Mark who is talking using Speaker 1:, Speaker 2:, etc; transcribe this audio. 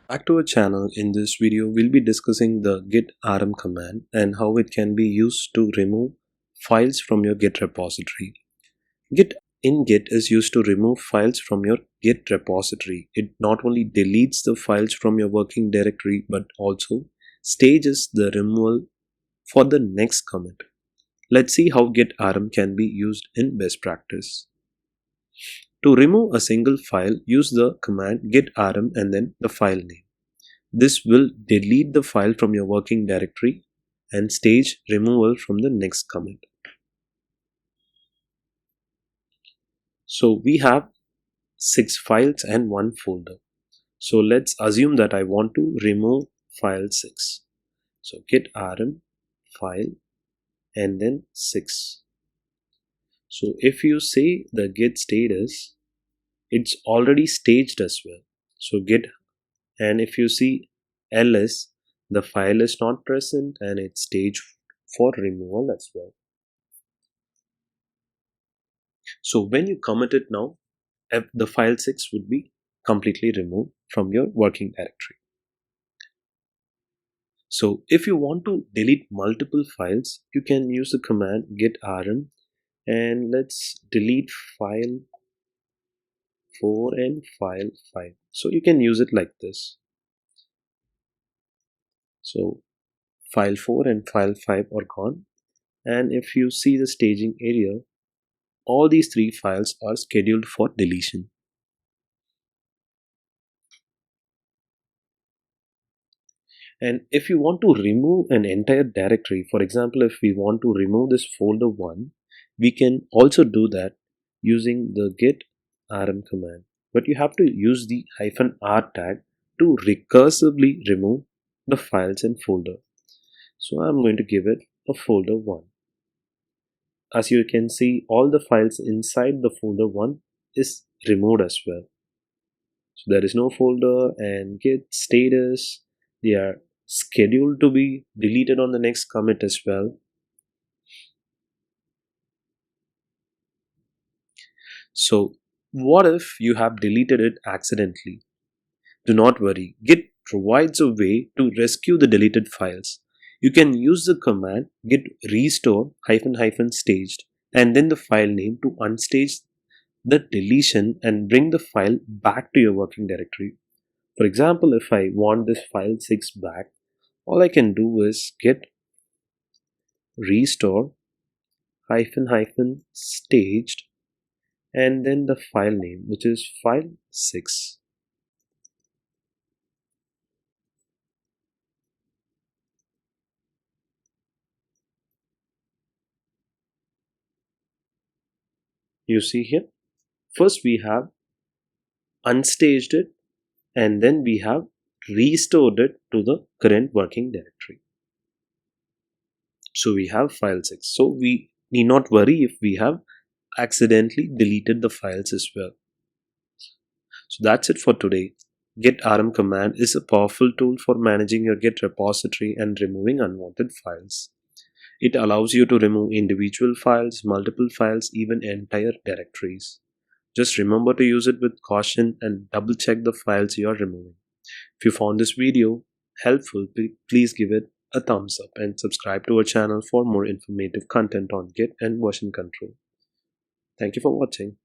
Speaker 1: Back to our channel. In this video, we'll be discussing the Git RM command and how it can be used to remove files from your Git repository. Git in Git is used to remove files from your Git repository. It not only deletes the files from your working directory but also stages the removal for the next commit. Let's see how Git RM can be used in best practice. To remove a single file, use the command git rm and then the file name. This will delete the file from your working directory and stage removal from the next commit. So we have 6 files and 1 folder. So let's assume that I want to remove file 6. So git rm file and then 6. So if you say the git status, it's already staged as well. So git, and if you see ls, the file is not present and it's staged for removal as well. So when you commit it now, the file 6 would be completely removed from your working directory. So if you want to delete multiple files, you can use the command git rm and let's delete file 4 and file 5. So you can use it like this. So file 4 and file 5 are gone, and if you see the staging area, all these 3 files are scheduled for deletion. And if you want to remove an entire directory, for example, if we want to remove this folder 1, we can also do that using the git rm command. But you have to use the -r tag to recursively remove the files and folder. So I'm going to give it a folder 1. As you can see, all the files inside the folder 1 is removed as well. So there is no folder, and git status, they are scheduled to be deleted on the next commit as well. So what if you have deleted it accidentally? Do not worry, Git provides a way to rescue the deleted files. You can use the command git restore -- staged and then the file name to unstage the deletion and bring the file back to your working directory. For example, if I want this file 6 back, all I can do is git restore -- staged and then the file name, which is file 6. You see here, first we have unstaged it and then we have restored it to the current working directory. So we have file 6. So we need not worry if we have accidentally deleted the files as well. So that's it for today. Git RM command is a powerful tool for managing your Git repository and removing unwanted files. It allows you to remove individual files, multiple files, even entire directories. Just remember to use it with caution and double check the files you are removing. If you found this video helpful, please give it a thumbs up and subscribe to our channel for more informative content on Git and version control. Thank you for watching.